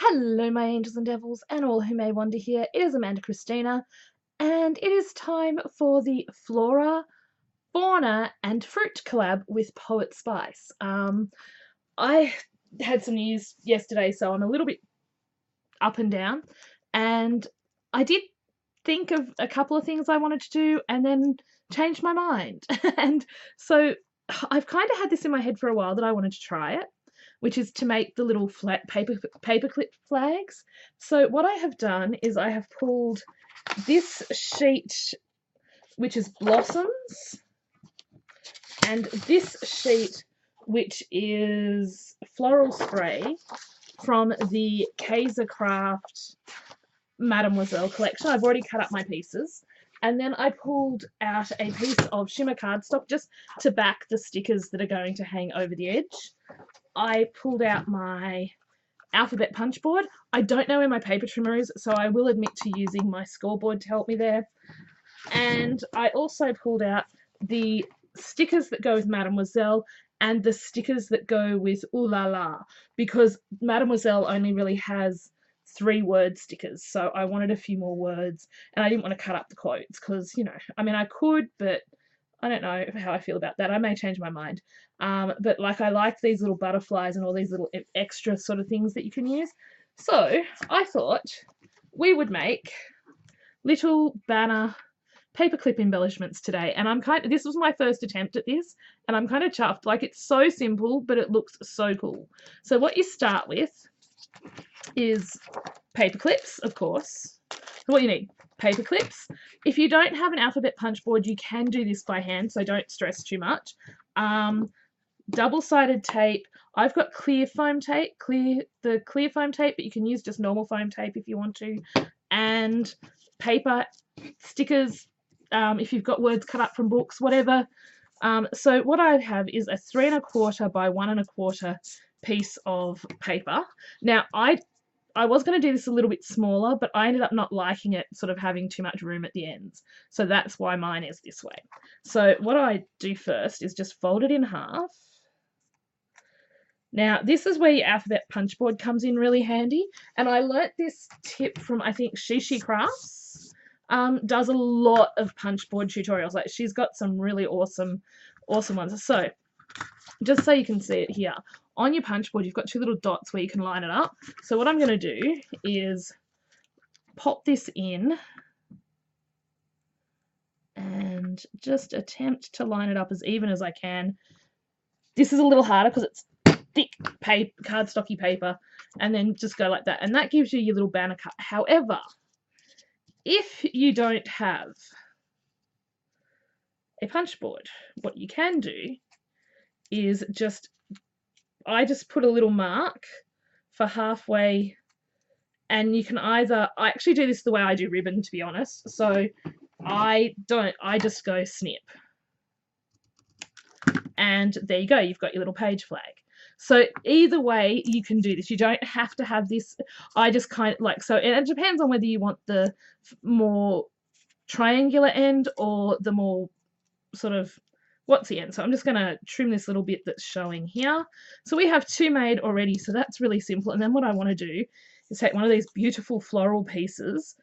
Hello, my angels and devils, and all who may wander here. It is Amanda Christina, and it is time for the Flora, Fauna and Fruit collab with Poetspice. I had some news yesterday, so I'm a little bit up and down, and I did think of a couple of things I wanted to do and then changed my mind. And so I've kind of had this in my head for a while that I wanted to try it, which is to make the little flat paperclip flags. So what I have done is I have pulled this sheet, which is blossoms, and this sheet, which is floral spray from the Kaiser Craft Mademoiselle collection. I've already cut up my pieces. And then I pulled out a piece of shimmer cardstock just to back the stickers that are going to hang over the edge. I pulled out my alphabet punch board. I don't know where my paper trimmer is, so I will admit to using my scoreboard to help me there. And I also pulled out the stickers that go with Mademoiselle and the stickers that go with Ooh La La, because Mademoiselle only really has 3-word stickers, so I wanted a few more words, and I didn't want to cut up the quotes because, you know, I mean, I could, but I don't know how I feel about that. I may change my mind. But like, I like these little butterflies and all these little extra sort of things that you can use. So I thought we would make little banner paperclip embellishments today, and this was my first attempt at this, and I'm kind of chuffed. Like, it's so simple, but it looks so cool. So what you start with is paper clips, of course. So what you need, paper clips. If you don't have an alphabet punch board, you can do this by hand, so don't stress too much. Double-sided tape. I've got clear foam tape, clear foam tape, but you can use just normal foam tape if you want to. And paper, stickers, if you've got words cut up from books, whatever. So what I have is a 3 1/4 by 1 1/4 piece of paper. Now, I was going to do this a little bit smaller, but I ended up not liking it sort of having too much room at the ends. So that's why mine is this way. So what I do first is just fold it in half. Now, this is where your alphabet punch board comes in really handy. And I learnt this tip from, I think, Shishi Crafts. Does a lot of punch board tutorials. Like, she's got some really awesome ones. So just so you can see it here, on your punch board, you've got 2 little dots where you can line it up. So what I'm going to do is pop this in and just attempt to line it up as even as I can. This is a little harder because it's thick paper, cardstocky paper, and then just go like that. And that gives you your little banner cut. However, if you don't have a punch board, what you can do is I just put a little mark for halfway, and you can either, I actually do this the way I do ribbon, to be honest, so I just go snip. And there you go, you've got your little page flag. So either way, you can do this. You don't have to have this. I just kind of like, so it depends on whether you want the more triangular end or the more sort of, what's the end? So I'm just going to trim this little bit that's showing here. So we have 2 made already, so that's really simple. And then what I want to do is take one of these beautiful floral pieces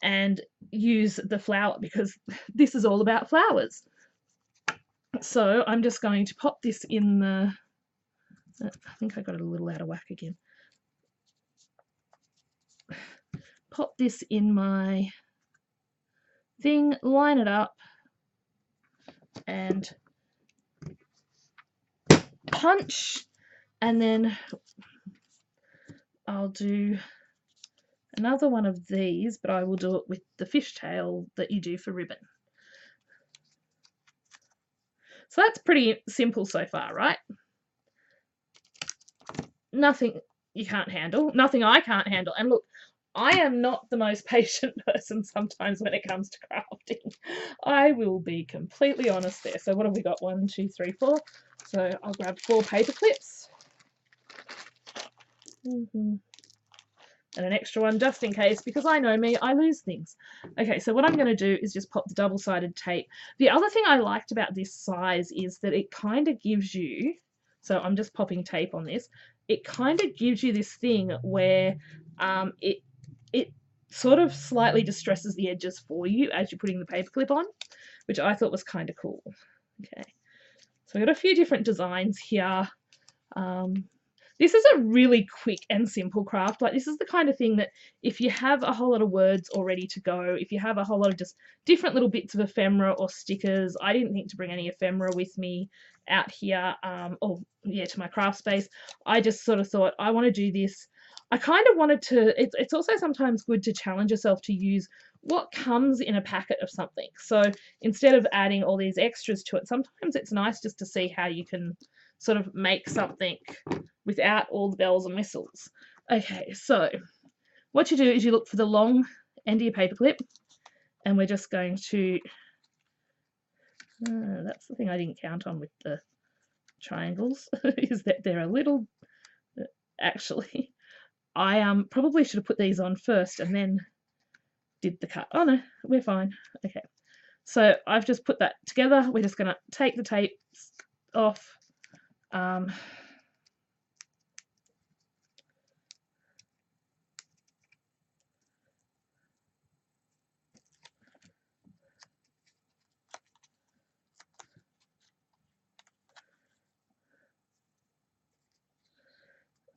and use the flower, because this is all about flowers. So I'm just going to pop this in the, I think I got it a little out of whack again. Pop this in my thing, line it up, and punch, and then I'll do another one of these, but I will do it with the fishtail that you do for ribbon. So that's pretty simple so far, right? Nothing you can't handle, nothing I can't handle. And look, I am not the most patient person sometimes when it comes to crafting. I will be completely honest there. So what have we got? 1, 2, 3, 4. So I'll grab 4 paper clips. And an extra one just in case, because I know me, I lose things. Okay, so what I'm going to do is just pop the double-sided tape. The other thing I liked about this size is that it kind of gives you, so I'm just popping tape on this, it kind of gives you this thing where it sort of slightly distresses the edges for you as you're putting the paperclip on, which I thought was kind of cool. Okay, so I've got a few different designs here. This is a really quick and simple craft. Like, this is the kind of thing that if you have a whole lot of words all ready to go, if you have a whole lot of just different little bits of ephemera or stickers, I didn't think to bring any ephemera with me out here, or yeah, to my craft space. I just sort of thought, I want to do this. I kind of wanted to, it's also sometimes good to challenge yourself to use what comes in a packet of something. So instead of adding all these extras to it, sometimes it's nice just to see how you can sort of make something without all the bells and whistles. Okay, so what you do is you look for the long end of your paperclip, and we're just going to, that's the thing I didn't count on with the triangles, is that they're a little, actually, I probably should have put these on first and then did the cut. Oh no, we're fine. Okay, so I've just put that together. We're just going to take the tape off.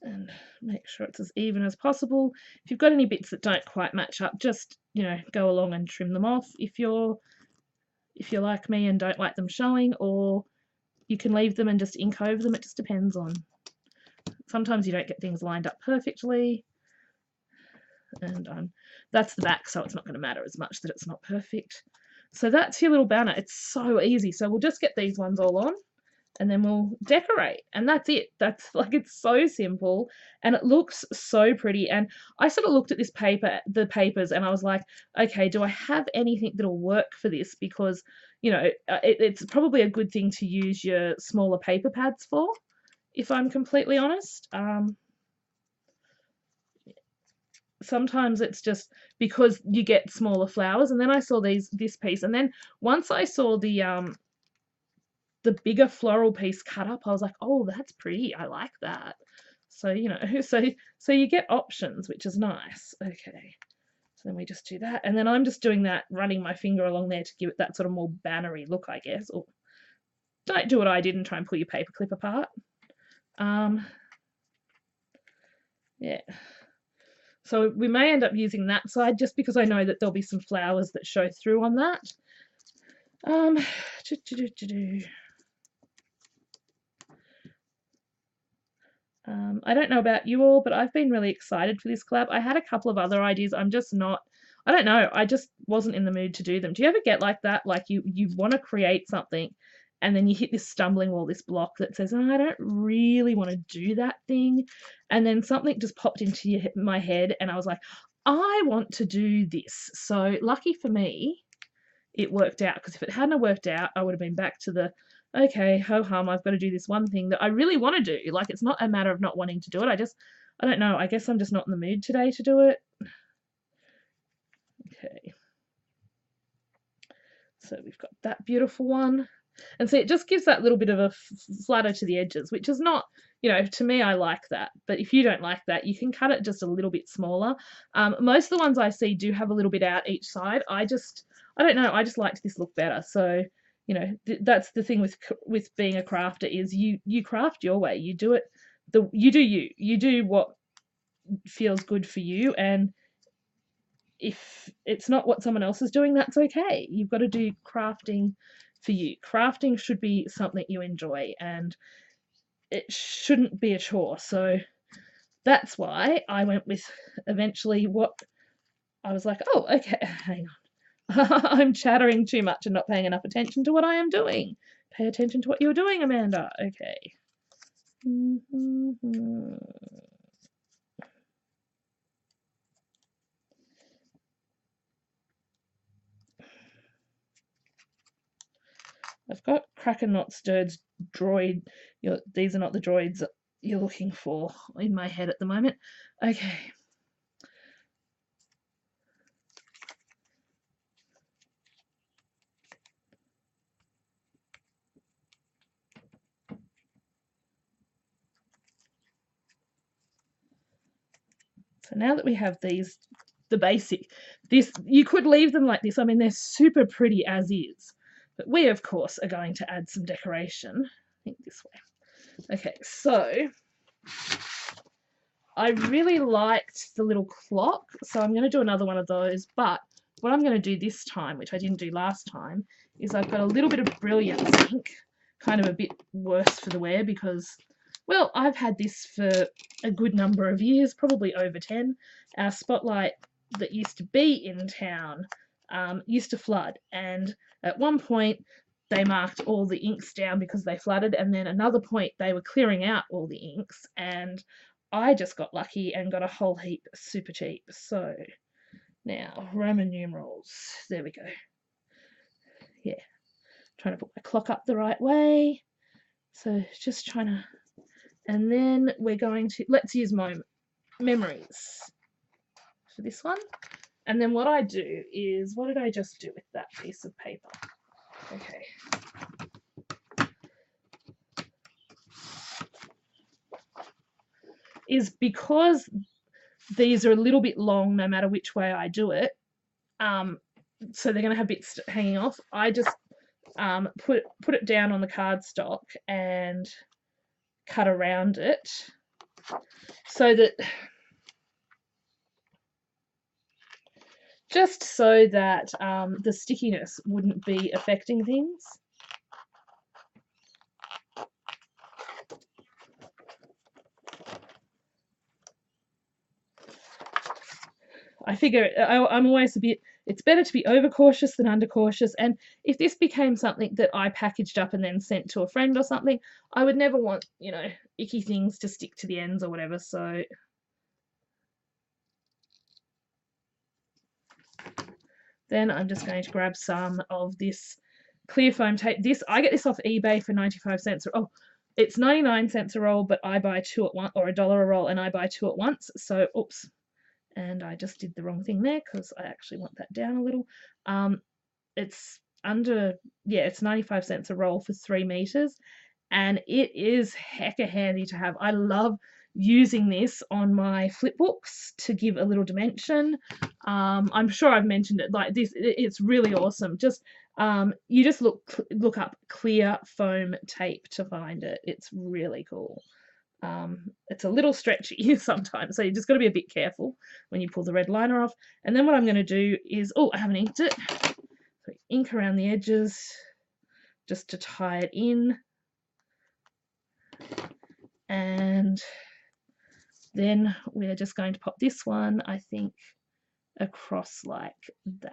And make sure it's as even as possible. If you've got any bits that don't quite match up, just, you know, go along and trim them off if you're like me and don't like them showing, or you can leave them and just ink over them. It just depends on, sometimes you don't get things lined up perfectly, and that's the back, so it's not going to matter as much that it's not perfect. So that's your little banner. It's so easy. So we'll just get these ones all on, and then we'll decorate, and that's it. That's, like, it's so simple and it looks so pretty. And I sort of looked at the papers, and I was like, okay, do I have anything that'll work for this? Because, you know, it's probably a good thing to use your smaller paper pads for, if I'm completely honest. Sometimes it's just because you get smaller flowers. And then I saw this piece, and then once I saw the bigger floral piece cut up, I was like, oh, that's pretty. I like that. So, you know, so you get options, which is nice. Okay. So then we just do that. And then I'm just doing that, running my finger along there to give it that sort of more bannery look, I guess. Or don't do what I did and try and pull your paperclip apart. Yeah. So we may end up using that side just because I know that there'll be some flowers that show through on that. I don't know about you all, but I've been really excited for this collab. I had a couple of other ideas. I'm just not, I don't know, I just wasn't in the mood to do them. Do you ever get like that? Like you want to create something and then you hit this stumbling wall, this block that says, oh, I don't really want to do that thing. And then something just popped into my head and I was like, I want to do this. So lucky for me, it worked out, because if it hadn't worked out, I would have been back to the, okay, ho hum, I've got to do this one thing that I really want to do. Like, it's not a matter of not wanting to do it. I don't know. I guess I'm just not in the mood today to do it. Okay. So we've got that beautiful one. And see, it just gives that little bit of a flutter to the edges, which is not, you know, to me, I like that. But if you don't like that, you can cut it just a little bit smaller. Most of the ones I see do have a little bit out each side. I don't know, I just liked this look better. So, you know, that's the thing with being a crafter, is you craft your way. You do it, you do what feels good for you. And if it's not what someone else is doing, that's okay. You've got to do crafting for you. Crafting should be something you enjoy, and it shouldn't be a chore. So that's why I went with eventually what I was like, oh, okay, hang on. I'm chattering too much and not paying enough attention to what I am doing. Pay attention to what you're doing, Amanda. Okay. I've got Krakenot Sturds droid. These are not the droids you're looking for in my head at the moment. Okay. So now that we have these, the basic, this, you could leave them like this. I mean, they're super pretty as is, but we of course are going to add some decoration. I think this way. Okay, so I really liked the little clock, so I'm going to do another one of those, but what I'm going to do this time, which I didn't do last time, is I've got a little bit of Brilliance ink, kind of a bit worse for the wear because, well, I've had this for a good number of years, probably over 10. Our spotlight that used to be in town used to flood, and at one point they marked all the inks down because they flooded, and then another point they were clearing out all the inks, and I just got lucky and got a whole heap super cheap. So now Roman numerals, there we go. Yeah, trying to put my clock up the right way. So just trying to, and then we're going to, let's use my memories for this one. And then what I do is, what did I just do with that piece of paper? Okay. Is because these are a little bit long no matter which way I do it, so they're going to have bits hanging off. I just put it down on the cardstock and cut around it so that, just so that the stickiness wouldn't be affecting things. I figure I'm always a bit, it's better to be overcautious than undercautious, and if this became something that I packaged up and then sent to a friend or something, I would never want, you know, icky things to stick to the ends or whatever, so then I'm just going to grab some of this clear foam tape. This, I get this off eBay for 95 cents. Oh, it's 99 cents a roll, but I buy two at once, or $1 a roll, and I buy two at once, so oops. And I just did the wrong thing there because I actually want that down a little. It's under, yeah, it's 95 cents a roll for 3 meters, and it is hecka handy to have. I love using this on my flip books to give a little dimension. I'm sure I've mentioned it, like this, it's really awesome. Just you just look up clear foam tape to find it. It's really cool. It's a little stretchy sometimes, so you just got to be a bit careful when you pull the red liner off. And then what I'm going to do is, oh, I haven't inked it, so ink around the edges just to tie it in, and then we're just going to pop this one, I think, across like that.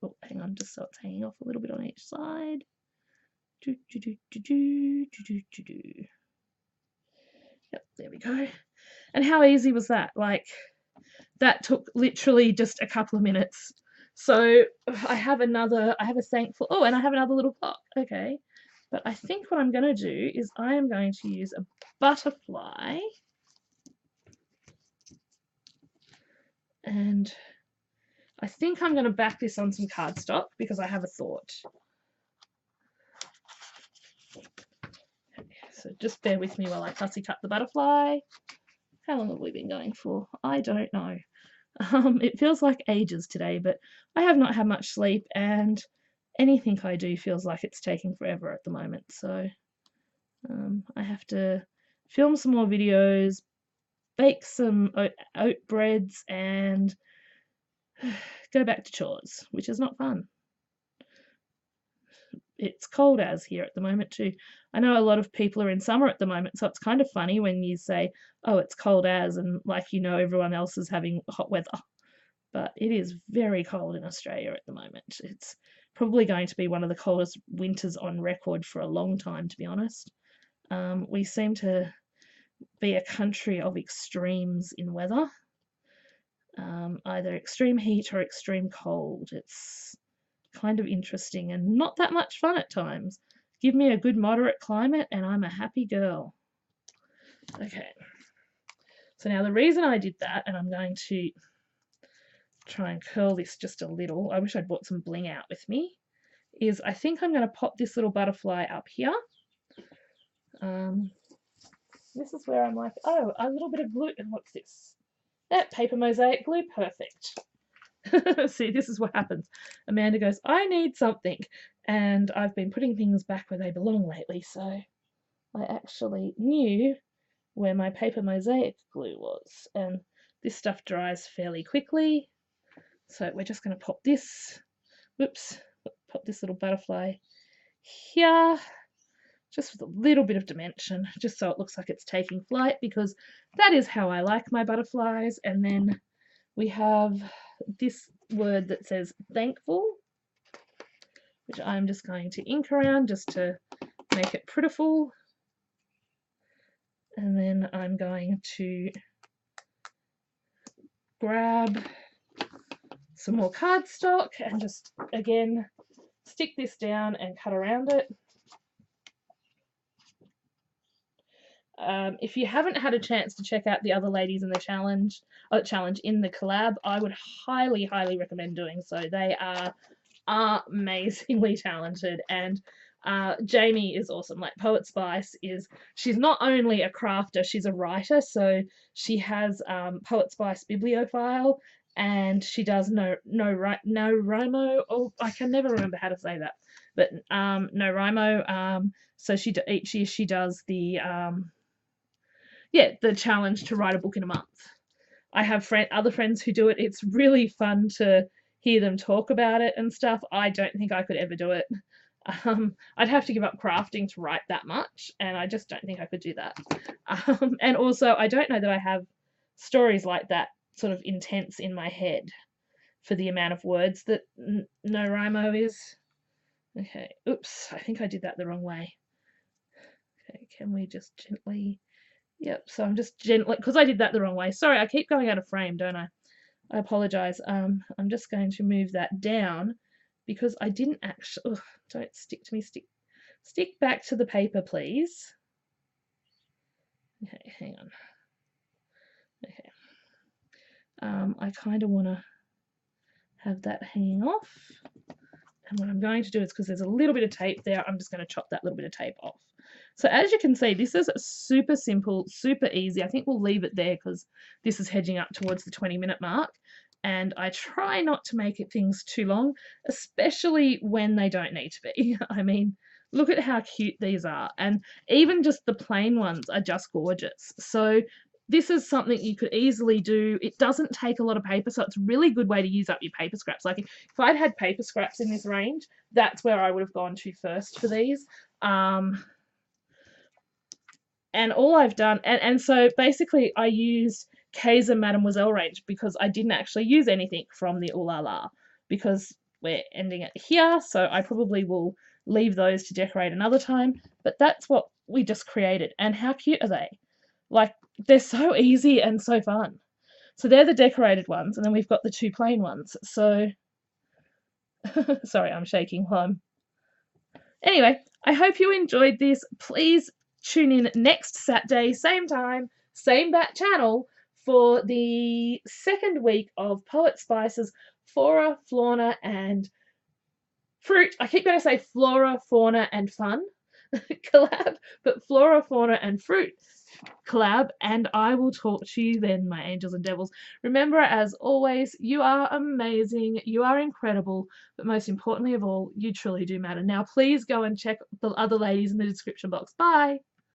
Oh, hang on, just so it's hanging off a little bit on each side. Yep, there we go. And how easy was that? Like, that took literally just a couple of minutes. So I have a thankful, oh, and I have another little clock. Okay. But I think what I'm going to do is I am going to use a butterfly. And I think I'm going to back this on some cardstock because I have a thought. So just bear with me while I fussy cut the butterfly. How long have we been going for? I don't know. It feels like ages today, but I have not had much sleep, and anything I do feels like it's taking forever at the moment. So I have to film some more videos, bake some oat breads, and go back to chores, which is not fun. It's cold as here at the moment too. I know a lot of people are in summer at the moment, so it's kind of funny when you say, oh, it's cold as, and like, you know, everyone else is having hot weather. But it is very cold in Australia at the moment. It's probably going to be one of the coldest winters on record for a long time, to be honest. We seem to be a country of extremes in weather, either extreme heat or extreme cold. It's kind of interesting and not that much fun at times. Give me a good moderate climate and I'm a happy girl. Okay, so now the reason I did that, and I'm going to try and curl this just a little, I wish I'd brought some bling out with me, is I think I'm going to pop this little butterfly up here. This is where I'm like, oh, a little bit of glue. What's this? That paper mosaic glue, perfect. See, this is what happens. Amanda goes, I need something. And I've been putting things back where they belong lately, so I actually knew where my paper mosaic glue was. And this stuff dries fairly quickly. So we're just going to pop this, whoops, pop this little butterfly here, just with a little bit of dimension, just so it looks like it's taking flight, because that is how I like my butterflies. And then we have this word that says thankful, which I'm just going to ink around just to make it prettiful. And then I'm going to grab some more cardstock and just, again, stick this down and cut around it. If you haven't had a chance to check out the other ladies in the challenge in the collab, I would highly, highly recommend doing so. They are amazingly talented, and Jamie is awesome. Like Poetspice she's not only a crafter, she's a writer, so she has Poetspice bibliophile, and she does NaNoWriMo. Oh, I can never remember how to say that, but NaNoWriMo. So each year she does the the challenge to write a book in a month. I have other friends who do it. It's really fun to hear them talk about it and stuff. I don't think I could ever do it. I'd have to give up crafting to write that much, and I just don't think I could do that. And also, I don't know that I have stories like that sort of intense in my head for the amount of words that NaNoWriMo is. Okay, oops, I think I did that the wrong way. Okay, can we just gently... Yep, so I'm just gently, because I did that the wrong way. Sorry, I keep going out of frame, don't I? I apologize. I'm just going to move that down because I didn't actually... don't stick to me. Stick back to the paper, please. Okay, hang on. Okay. I kind of want to have that hanging off. And what I'm going to do is, because there's a little bit of tape there, I'm just going to chop that little bit of tape off. So as you can see, this is super simple, super easy. I think we'll leave it there because this is hedging up towards the 20-minute mark. And I try not to make things too long, especially when they don't need to be. I mean, look at how cute these are. And even just the plain ones are just gorgeous. So this is something you could easily do. It doesn't take a lot of paper, so it's a really good way to use up your paper scraps. Like if I'd had paper scraps in this range, that's where I would have gone to first for these. And all I've done, and so basically I used Kaiser Mademoiselle range because I didn't actually use anything from the Ooh La La because we're ending it here, so I probably will leave those to decorate another time. But that's what we just created, and how cute are they? Like, they're so easy and so fun. So they're the decorated ones, and then we've got the two plain ones. So, sorry, I'm shaking while I'm... Anyway, I hope you enjoyed this. Please tune in next Saturday, same time, same bat channel, for the second week of Poetspice's Flora, Fauna and Fruit. I keep going to say Flora, Fauna and Fun collab, but Flora, Fauna and Fruit collab, and I will talk to you then, my angels and devils. Remember, as always, you are amazing, you are incredible, but most importantly of all, you truly do matter. Now please go and check the other ladies in the description box. Bye!